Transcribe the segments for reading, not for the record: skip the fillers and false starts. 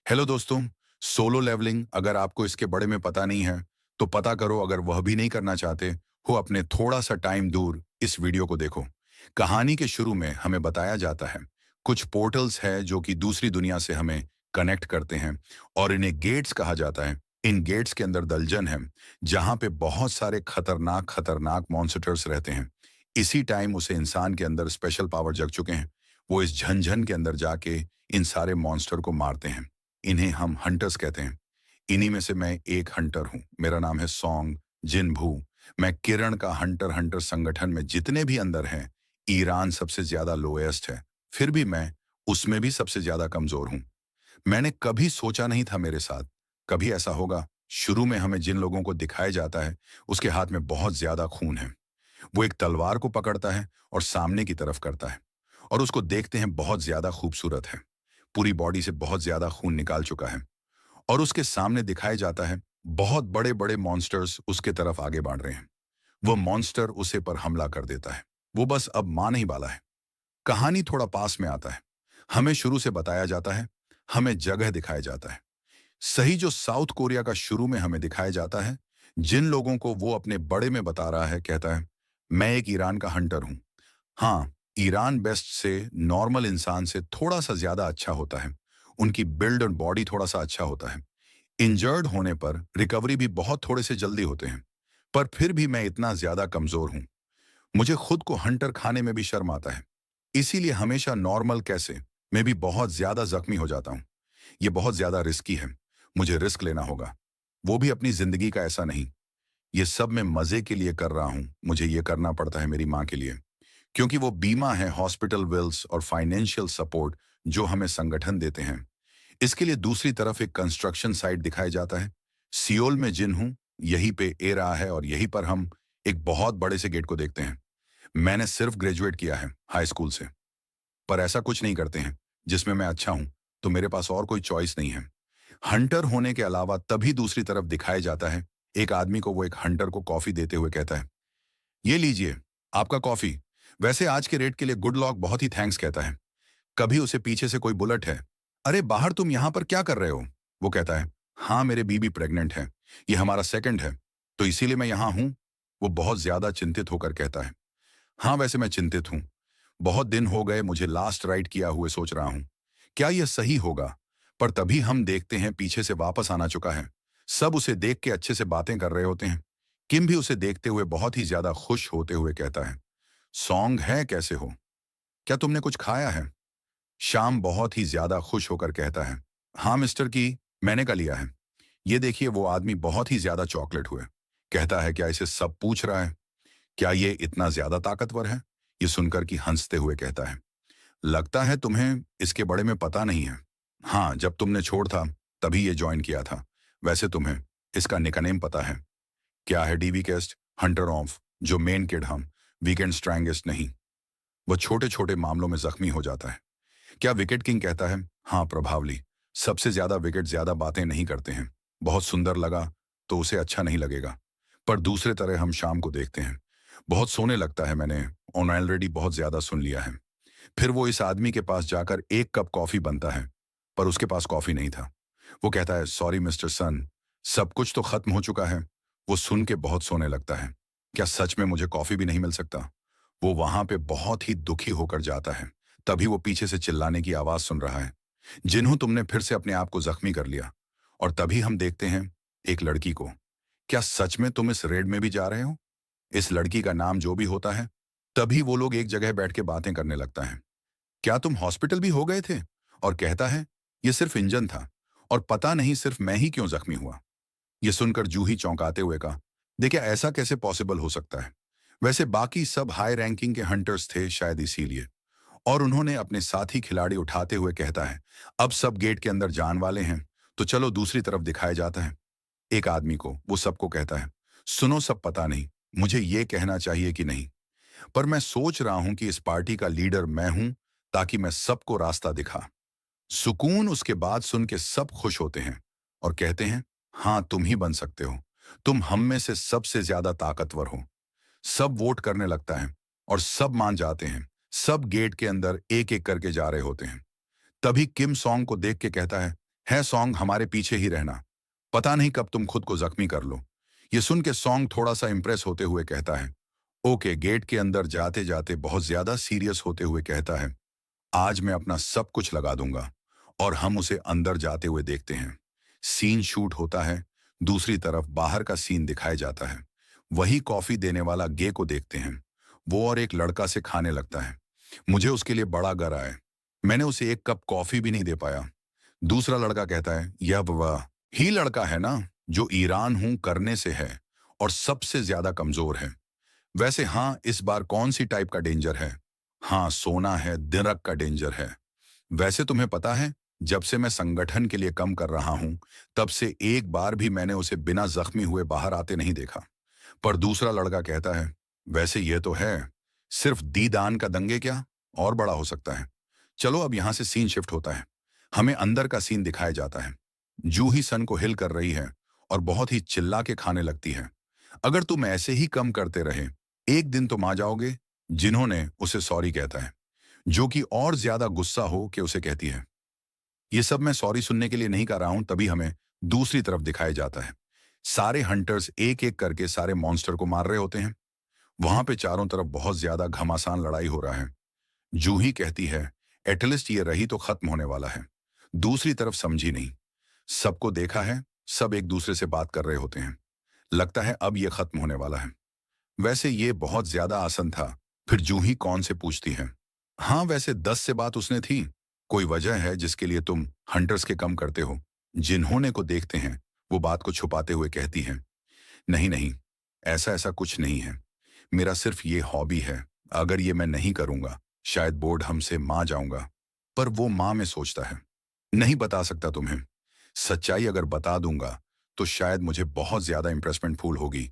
Hello दोस्तों। Solo levelling अगर आपको इसके बारे में पता नहीं है तो पता करो। अगर वह भी नहीं करना चाहते हो अपने थोड़ा सा टाइम दूर इस वीडियो को देखो। कहानी के शुरू में हमें बताया जाता है कुछ पोर्टल्स है जो कि दूसरी दुनिया से हमें कनेक्ट करते हैं और इन्हें गेट्स कहा जाता है। इन गेट्स के अंदर दलजन है जहां पे बहुत सारे खतरनाक खतरनाक मॉन्स्टर्स रहते हैं। इसी टाइम उसे इंसान के अंदर स्पेशल पावर जग चुके हैं। वो इस झंझन के अंदर जाके इन सारे मॉन्स्टर को मारते हैं। इन्हें हम हंटर्स कहते हैं। इन्हीं में से मैं एक हंटर हूँ। मेरा नाम है सॉन्ग जिनभू। मैं किरण का हंटर हंटर संगठन में जितने भी अंदर हैं, ईरान सबसे ज्यादा लोएस्ट है। फिर भी मैं उसमें भी सबसे ज्यादा कमजोर हूँ। मैंने कभी सोचा नहीं था मेरे साथ कभी ऐसा होगा। शुरू में हमें जिन लोगों को दिखाया जाता है उसके हाथ में बहुत ज्यादा खून है। वो एक तलवार को पकड़ता है और सामने की तरफ करता है और उसको देखते हैं बहुत ज्यादा खूबसूरत है। पूरी बॉडी से बहुत ज्यादा खून निकाल चुका है और उसके सामने दिखाया जाता है बहुत बड़े बड़े मॉन्स्टर्स उसके तरफ आगे बढ़ रहे हैं। वो मॉन्स्टर उसे पर हमला कर देता है। वो बस अब मारने ही वाला है। कहानी थोड़ा पास में आता है। हमें शुरू से बताया जाता है, हमें जगह दिखाया जाता है। सही जो साउथ कोरिया का शुरू में हमें दिखाया जाता है। जिन लोगों को वो अपने बड़े में बता रहा है, कहता है मैं एक ईरान का हंटर हूं। हाँ, ईरान बेस्ट से नॉर्मल इंसान से थोड़ा सा ज्यादा अच्छा होता है। उनकी बिल्ड और बॉडी थोड़ा सा अच्छा होता है। इंजर्ड होने पर रिकवरी भी बहुत थोड़े से जल्दी होते हैं। पर फिर भी मैं इतना ज्यादा कमजोर हूं। मुझे खुद को हंटर खाने में भी शर्म आता है। इसीलिए हमेशा नॉर्मल कैसे मैं भी बहुत ज्यादा जख्मी हो जाता हूं। ये बहुत ज्यादा रिस्की है। मुझे रिस्क लेना होगा, वो भी अपनी जिंदगी का। ऐसा नहीं, ये सब मैं मजे के लिए कर रहा हूं। मुझे ये करना पड़ता है मेरी माँ के लिए, क्योंकि वो बीमा है, हॉस्पिटल बिल्स और फाइनेंशियल सपोर्ट जो हमें संगठन देते हैं। इसके लिए दूसरी तरफ एक कंस्ट्रक्शन साइट दिखाया जाता है। सियोल में जिन हूं, यहीं पे ए रहा है और यहीं पर हम एक बहुत बड़े से गेट को देखते हैं। मैंने सिर्फ ग्रेजुएट किया है हाई स्कूल से, पर ऐसा कुछ नहीं करते हैं जिसमें मैं अच्छा हूं, तो मेरे पास और कोई चॉइस नहीं है। हंटर होने के अलावा तभी दूसरी तरफ दिखाया जाता है एक आदमी को। वो एक हंटर को कॉफी देते हुए कहता है, ये लीजिए आपका कॉफी। वैसे आज के रेट के लिए गुड लॉक, बहुत ही थैंक्स, कहता है। कभी उसे पीछे से कोई बुलेट है, अरे बाहर तुम यहां पर क्या कर रहे हो? वो कहता है, हाँ मेरे बीबी प्रेग्नेंट है, ये हमारा सेकंड है, तो इसीलिए मैं यहां हूं। वो बहुत ज्यादा चिंतित होकर कहता है, हाँ वैसे मैं चिंतित हूं। बहुत दिन हो गए मुझे लास्ट राइड किया हुए, सोच रहा हूं क्या यह सही होगा। पर तभी हम देखते हैं पीछे से वापस आना चुका है। सब उसे देख के अच्छे से बातें कर रहे होते हैं। किम भी उसे देखते हुए बहुत ही ज्यादा खुश होते हुए कहता है, सॉन्ग है कैसे हो? क्या तुमने कुछ खाया है? शाम बहुत ही ज्यादा खुश होकर कहता है, हाँ मिस्टर की, मैंने का लिया है। ये देखिए, वो आदमी बहुत ही ज्यादा चॉकलेट हुए। कहता है, क्या इसे सब पूछ रहा है? क्या ये इतना ज्यादा ताकतवर है? ये सुनकर कि हंसते हुए कहता है, लगता है तुम्हें इसके बारे में पता नहीं है। हाँ, जब तुमने छोड़ था तभी ये ज्वाइन किया था। वैसे तुम्हें इसका निकनेम पता है क्या है? डीवी केस्ट, हंटर ऑफ जो मेन किड हम, वीकेंड स्ट्रैंगेस्ट नहीं। वो छोटे छोटे मामलों में जख्मी हो जाता है। क्या विकेट किंग कहता है, हाँ प्रभावली। सबसे ज्यादा विकेट ज्यादा बातें नहीं करते हैं। बहुत सुंदर लगा तो उसे अच्छा नहीं लगेगा। पर दूसरे तरह हम शाम को देखते हैं, बहुत सोने लगता है। मैंने ऑलरेडी बहुत ज्यादा सुन लिया है। फिर वो इस आदमी के पास जाकर एक कप कॉफी बनता है, पर उसके पास कॉफी नहीं था। वो कहता है, सॉरी मिस्टर सन, सब कुछ तो खत्म हो चुका है। वो सुन के बहुत सोने लगता है। क्या सच में मुझे कॉफी भी नहीं मिल सकता? वो वहां पे बहुत ही दुखी होकर जाता है। तभी वो पीछे से चिल्लाने की आवाज सुन रहा है, जिन्हों तुमने फिर से अपने आप को जख्मी कर लिया। और तभी हम देखते हैं एक लड़की को। क्या सच में तुम इस रेड में भी जा रहे हो? इस लड़की का नाम जो भी होता है। तभी वो लोग एक जगह बैठ के बातें करने लगता है। क्या तुम हॉस्पिटल भी हो गए थे? और कहता है, ये सिर्फ इंजन था और पता नहीं सिर्फ मैं ही क्यों जख्मी हुआ। ये सुनकर जूही चौंकाते हुए कहा, देखिए ऐसा कैसे पॉसिबल हो सकता है? वैसे बाकी सब हाई रैंकिंग के हंटर्स थे शायद, इसीलिए। और उन्होंने अपने साथी खिलाड़ी उठाते हुए कहता है, अब सब गेट के अंदर जान वाले हैं, तो चलो दूसरी तरफ दिखाया जाता है। एक आदमी को वो सबको कहता है, सुनो सब, पता नहीं मुझे ये कहना चाहिए कि नहीं, पर मैं सोच रहा हूं कि इस पार्टी का लीडर मैं हूं, ताकि मैं सबको रास्ता दिखा। सुकून। उसके बाद सुन के सब खुश होते हैं और कहते हैं, हाँ तुम ही बन सकते हो। तुम हम में से सबसे ज्यादा ताकतवर हो। सब वोट करने लगता है और सब मान जाते हैं। सब गेट के अंदर एक एक करके जा रहे होते हैं। तभी किम सॉन्ग को देख के कहता है, है सॉन्ग हमारे पीछे ही रहना, पता नहीं कब तुम खुद को जख्मी कर लो। ये सुन के सॉन्ग थोड़ा सा इंप्रेस होते हुए कहता है, ओके। गेट के अंदर जाते जाते बहुत ज्यादा सीरियस होते हुए कहता है, आज मैं अपना सब कुछ लगा दूंगा। और हम उसे अंदर जाते हुए देखते हैं। सीन शूट होता है। दूसरी तरफ बाहर का सीन दिखाया जाता है। वही कॉफी देने वाला गे को देखते हैं। वो और एक लड़का से खाने लगता है। मुझे उसके लिए बड़ा गरा है। मैंने उसे एक कप कॉफी भी नहीं दे पाया। दूसरा लड़का कहता है, यह वह ही लड़का है ना जो ईरान हूं करने से है और सबसे ज्यादा कमजोर है। वैसे हाँ, इस बार कौन सी टाइप का डेंजर है? हाँ, सोना है, दिनक का डेंजर है। वैसे तुम्हें पता है, जब से मैं संगठन के लिए कम कर रहा हूं, तब से एक बार भी मैंने उसे बिना जख्मी हुए बाहर आते नहीं देखा। पर दूसरा लड़का कहता है, वैसे ये तो है, सिर्फ दीदान का दंगे क्या और बड़ा हो सकता है। चलो अब यहां से सीन शिफ्ट होता है। हमें अंदर का सीन दिखाया जाता है। जूही सन को हिल कर रही है और बहुत ही चिल्ला के खाने लगती है। अगर तुम ऐसे ही कम करते रहे, एक दिन तुम आ जाओगे। जिन्होंने उसे सॉरी कहता है, जो कि और ज्यादा गुस्सा हो के उसे कहती है। ये सब मैं सॉरी सुनने के लिए नहीं कर रहा हूं। तभी हमें दूसरी तरफ दिखाया जाता है। सारे हंटर्स एक एक करके सारे मॉन्स्टर को मार रहे होते हैं। वहां पे चारों तरफ बहुत ज्यादा घमासान लड़ाई हो रहा है। जूही कहती है, एटलीस्ट ये रही तो खत्म होने वाला है। दूसरी तरफ समझी नहीं। सबको देखा है, सब एक दूसरे से बात कर रहे होते हैं। लगता है अब ये खत्म होने वाला है। वैसे ये बहुत ज्यादा आसान था। फिर जूही कौन से पूछती है, हाँ वैसे 10 से बात उसने थी। कोई वजह है जिसके लिए तुम हंटर्स के कम करते हो? जिन्होंने को देखते हैं, वो बात को छुपाते हुए कहती हैं, नहीं नहीं, ऐसा ऐसा कुछ नहीं है। मेरा सिर्फ ये हॉबी है। अगर ये मैं नहीं करूंगा, शायद बोर्ड हमसे मां जाऊंगा। पर वो मां में सोचता है, नहीं बता सकता तुम्हें। सच्चाई अगर बता दूंगा तो शायद मुझे बहुत ज्यादा इंप्रेसमेंट फूल होगी।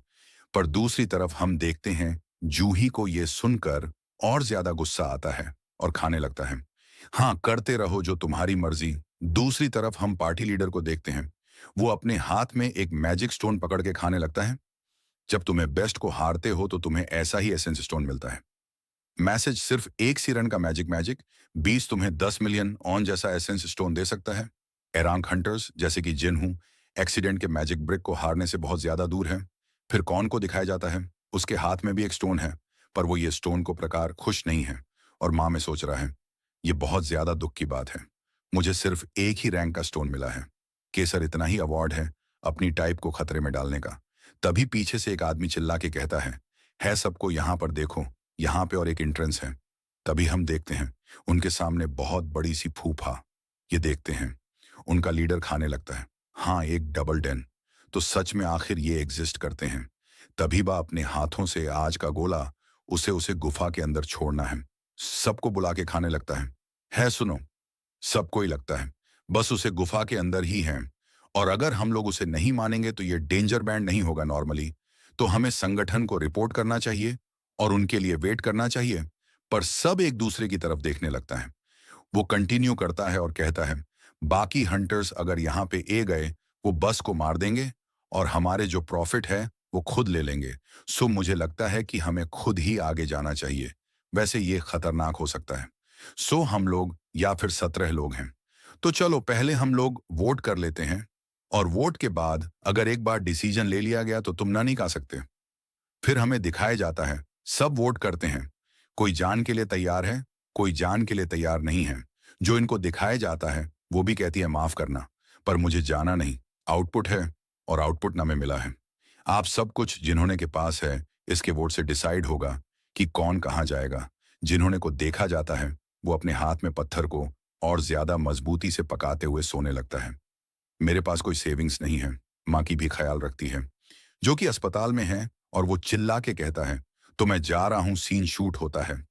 पर दूसरी तरफ हम देखते हैं, जूही को ये सुनकर और ज्यादा गुस्सा आता है और खाने लगता है। हाँ, करते रहो जो तुम्हारी मर्जी। दूसरी तरफ हम पार्टी लीडर को देखते हैं। वो अपने हाथ में एक मैजिक स्टोन पकड़ के खाने लगता है। जब तुम्हें बेस्ट को हारते हो तो तुम्हें ऐसा ही एसेंस स्टोन मिलता है। मैसेज सिर्फ एक सिरन का मैजिक मैजिक 20 तुम्हें 10 मिलियन ऑन जैसा एसेंस स्टोन दे सकता है। एरांक हंटर्स जैसे कि जिन हूं, एक्सीडेंट के मैजिक ब्रिक को हारने से बहुत ज्यादा दूर है। फिर कौन को दिखाया जाता है, उसके हाथ में भी एक स्टोन है, पर वो ये स्टोन को प्रकार खुश नहीं है और माँ में सोच रहा है, ये बहुत ज्यादा दुख की बात है। मुझे सिर्फ एक ही रैंक का स्टोन मिला है। केसर इतना ही अवार्ड अपनी टाइप को खतरे में डालने का। तभी पीछे से एक आदमी चिल्ला के कहता है सबको यहाँ पर देखो, यहाँ पे और एक एंट्रेंस है। तभी हम देखते हैं, उनके सामने बहुत बड़ी सी फूफा। ये देखते हैं, उनका लीडर खाने लगता है। हाँ, एक डबल डेन। तो सच में आखिर ये एग्जिस्ट करते हैं। तभी बा अपने हाथों से आज का गोला उसे गुफा के अंदर छोड़ना है। सबको बुला के खाने लगता है सुनो, सबको ही लगता है बस उसे गुफा के अंदर ही है। और अगर हम लोग उसे नहीं मानेंगे तो ये डेंजर बैंड नहीं होगा नॉर्मली। तो हमें संगठन को रिपोर्ट करना चाहिए और उनके लिए वेट करना चाहिए। पर सब एक दूसरे की तरफ देखने लगता है। वो कंटिन्यू करता है और कहता है, बाकी हंटर्स अगर यहाँ पे ए गए, वो बस को मार देंगे और हमारे जो प्रॉफिट है वो खुद ले लेंगे। सो मुझे लगता है कि हमें खुद ही आगे जाना चाहिए। वैसे ये खतरनाक हो सकता है। सो हम लोग या फिर 17 लोग हैं। तो चलो पहले हम लोग वोट कर लेते हैं और वोट के बाद अगर एक बार डिसीजन ले लिया गया तो तुम ना नहीं खा सकते। फिर हमें दिखाया जाता है, सब वोट करते हैं। कोई जान के लिए तैयार है, कोई जान के लिए तैयार नहीं है। जो इनको दिखाया जाता है वो भी कहती है माफ करना, पर मुझे जाना नहीं। आउटपुट है और आउटपुट ना में मिला है। आप सब कुछ जिन्होंने के पास है, इसके वोट से डिसाइड होगा कि कौन कहाँ जाएगा। जिन्होंने को देखा जाता है वो अपने हाथ में पत्थर को और ज्यादा मजबूती से पकाते हुए सोने लगता है। मेरे पास कोई सेविंग्स नहीं है। माँ की भी ख्याल रखती है, जो कि अस्पताल में है। और वो चिल्ला के कहता है, तो मैं जा रहा हूं। सीन शूट होता है।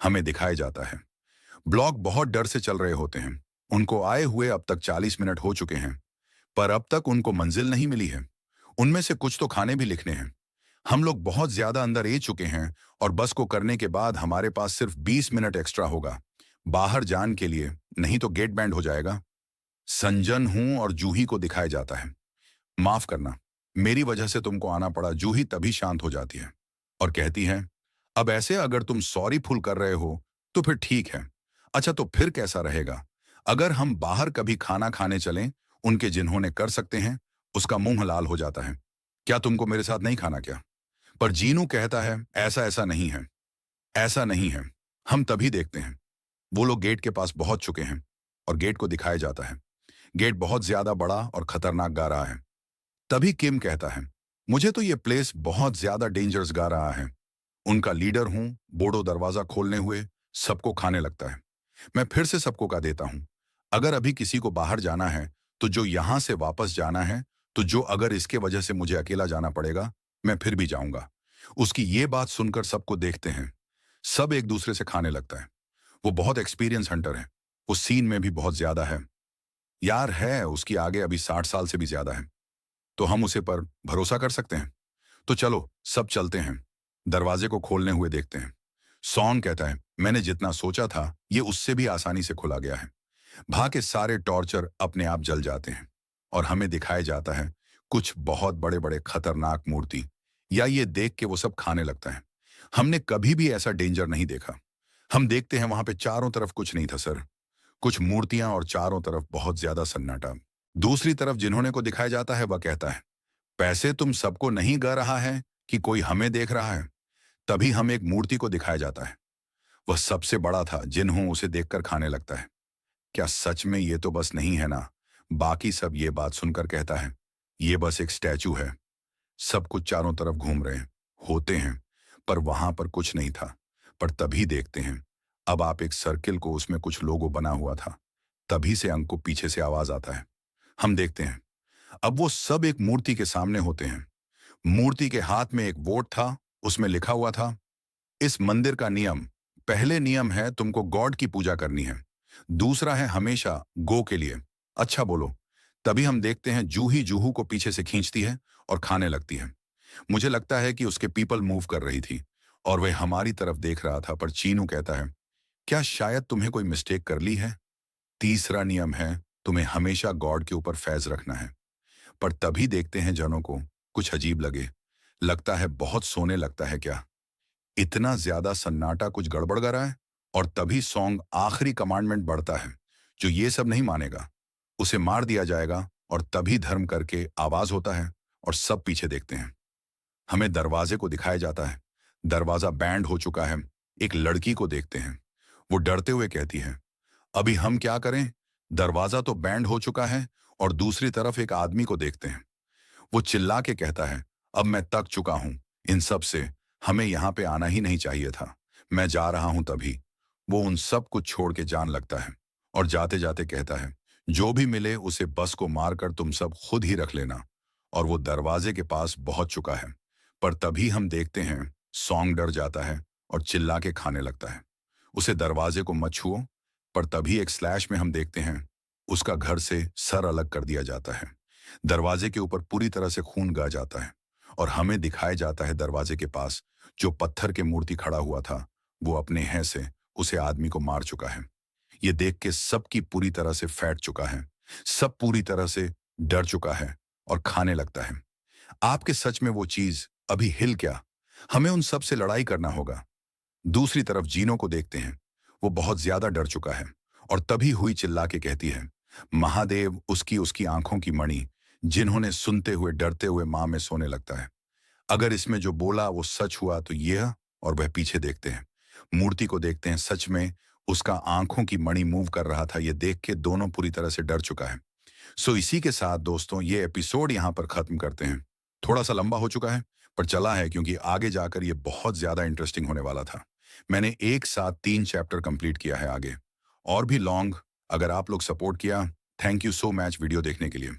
हमें दिखाया जाता है, ब्लॉग बहुत डर से चल रहे होते हैं। उनको आए हुए अब तक 40 मिनट हो चुके हैं, पर अब तक उनको मंजिल नहीं मिली है। उनमें से कुछ तो खाने भी लिखने हैं। हम लोग बहुत ज्यादा अंदर ए चुके हैं और बस को करने के बाद हमारे पास सिर्फ 20 मिनट एक्स्ट्रा होगा बाहर जान के लिए, नहीं तो गेट बैंड हो जाएगा। संजन हूं और जूही को दिखाया जाता है, माफ करना, मेरी वजह से तुमको आना पड़ा। जूही तभी शांत हो जाती है और कहती है, अब ऐसे अगर तुम सॉरी फुल कर रहे हो तो फिर ठीक है। अच्छा तो फिर कैसा रहेगा अगर हम बाहर कभी खाना खाने चलें, उनके जिन्होंने कर सकते हैं, उसका मुंह लाल हो जाता है। क्या तुमको मेरे साथ नहीं खाना क्या? पर जीनू कहता है, ऐसा ऐसा नहीं है, ऐसा नहीं है। हम तभी देखते हैं। वो लोग गेट के पास पहुंच चुके हैं और गेट को दिखाया जाता है। गेट बहुत ज्यादा बड़ा और खतरनाक गा रहा है। तभी किम कहता है, मुझे तो ये प्लेस बहुत ज्यादा डेंजरस गा रहा है। उनका लीडर हूं, बोडो दरवाजा खोलने हुए सबको खाने लगता है। मैं फिर से सबको कह देता हूं, अगर अभी किसी को बाहर जाना है, तो जो यहां से वापस जाना है, तो जो अगर इसके वजह से मुझे अकेला जाना पड़ेगा, मैं फिर भी जाऊंगा। उसकी ये बात सुनकर सबको देखते हैं। सब एक दूसरे से खाने लगता है। वो बहुत एक्सपीरियंस हंटर है। वो सीन में भी बहुत ज्यादा है। यार है, उसकी आगे अभी 60 साल से भी ज्यादा है। तो हम उसे पर भरोसा कर सकते हैं। तो चलो सब चलते हैं। दरवाजे को खोलने हुए देखते हैं। सॉन कहता है, मैंने जितना सोचा था ये उससे भी आसानी से खुला गया है। वहां के सारे टॉर्चर अपने आप जल जाते हैं और हमें दिखाया जाता है कुछ बहुत बड़े बड़े खतरनाक मूर्ति। या ये देख के वो सब खाने लगता है। हमने कभी भी ऐसा डेंजर नहीं देखा। हम देखते हैं वहां पे चारों तरफ कुछ नहीं था सर। कुछ मूर्तियां और चारों तरफ बहुत ज्यादा सन्नाटा। दूसरी तरफ जिन्होंने को दिखाया जाता है वह कहता है, पैसे तुम सबको नहीं गा रहा है कि कोई हमें देख रहा है। तभी हम एक मूर्ति को दिखाया जाता है। वह सबसे बड़ा था। जिन्हों उसे देखकर खाने लगता है। क्या सच में ये तो बस नहीं है ना? बाकी सब ये बात सुनकर कहता है, ये बस एक स्टैचू है। सब कुछ चारों तरफ घूम रहे होते हैं, पर वहां पर कुछ नहीं था। पर तभी देखते हैं, अब आप एक सर्किल को, उसमें कुछ लोगो बना हुआ था। तभी से अंक को पीछे से आवाज आता है। हम देखते हैं, अब वो सब एक मूर्ति के सामने होते हैं। मूर्ति के हाथ में एक वोट था। उसमें लिखा हुआ था, इस मंदिर का नियम, पहले नियम है तुमको गॉड की पूजा करनी है। दूसरा है हमेशा गो के लिए अच्छा बोलो। तभी हम देखते हैं जूही जूहू को पीछे से खींचती है और खाने लगती है। मुझे लगता है कि उसके पीपल मूव कर रही थी और वह हमारी तरफ देख रहा था। पर चीनू कहता है, क्या शायद तुम्हें कोई मिस्टेक कर ली है? तीसरा नियम है तुम्हें हमेशा गॉड के ऊपर फैज रखना है। पर तभी देखते हैं जनों को कुछ अजीब लगे। लगता है बहुत सोने लगता है क्या? इतना ज्यादा सन्नाटा, कुछ गड़बड़ कर रहा है। और तभी सॉन्ग आखिरी कमांडमेंट बढ़ता है, जो ये सब नहीं मानेगा उसे मार दिया जाएगा। और तभी धर्म करके आवाज होता है और सब पीछे देखते हैं। हमें दरवाजे को दिखाया जाता है। दरवाजा बैंड हो चुका है। एक लड़की को देखते हैं। वो डरते हुए कहती है, अभी हम क्या करें? दरवाजा तो बैंड हो चुका है। और दूसरी तरफ एक आदमी को देखते हैं। वो चिल्ला के कहता है, अब मैं थक चुका हूं इन सब से। हमें यहाँ पे आना ही नहीं चाहिए था। मैं जा रहा हूं। तभी वो उन सब कुछ छोड़ के जान लगता है और जाते जाते कहता है, जो भी मिले उसे बस को मारकर तुम सब खुद ही रख लेना। और वो दरवाजे के पास पहुंच चुका है। पर तभी हम देखते हैं सॉन्ग डर जाता है और चिल्ला के खाने लगता है, उसे दरवाजे को मत छुओ। पर तभी एक स्लैश में हम देखते हैं उसका घर से सर अलग कर दिया जाता है। दरवाजे के ऊपर पूरी तरह से खून गा जाता है और हमें दिखाया जाता है दरवाजे के पास जो पत्थर के मूर्ति खड़ा हुआ था, वो अपने हैं से उसे आदमी को मार चुका है। ये देख के सबकी पूरी तरह से फैट चुका है। सब पूरी तरह से डर चुका है और खाने लगता है। आपके सच में वो चीज अभी हिल क्या? हमें उन सब से लड़ाई करना होगा। दूसरी तरफ जीनों को देखते हैं। वो बहुत ज्यादा डर चुका है और तभी हुई चिल्ला के कहती है, महादेव उसकी उसकी आंखों की मणि। जिन्होंने सुनते हुए डरते हुए मां में सोने लगता है। अगर इसमें जो बोला वो सच हुआ तो यह। और वह पीछे देखते हैं, मूर्ति को देखते हैं। सच में उसका आंखों की मणि मूव कर रहा था। ये देख के दोनों पूरी तरह से डर चुका है। सो इसी के साथ दोस्तों ये एपिसोड यहाँ पर खत्म करते हैं। थोड़ा सा लंबा हो चुका है पर चला है, क्योंकि आगे जाकर ये बहुत ज्यादा इंटरेस्टिंग होने वाला था। मैंने एक साथ 3 चैप्टर कंप्लीट किया है। आगे और भी लॉन्ग अगर आप लोग सपोर्ट किया, thank you so much video देखने के लिए।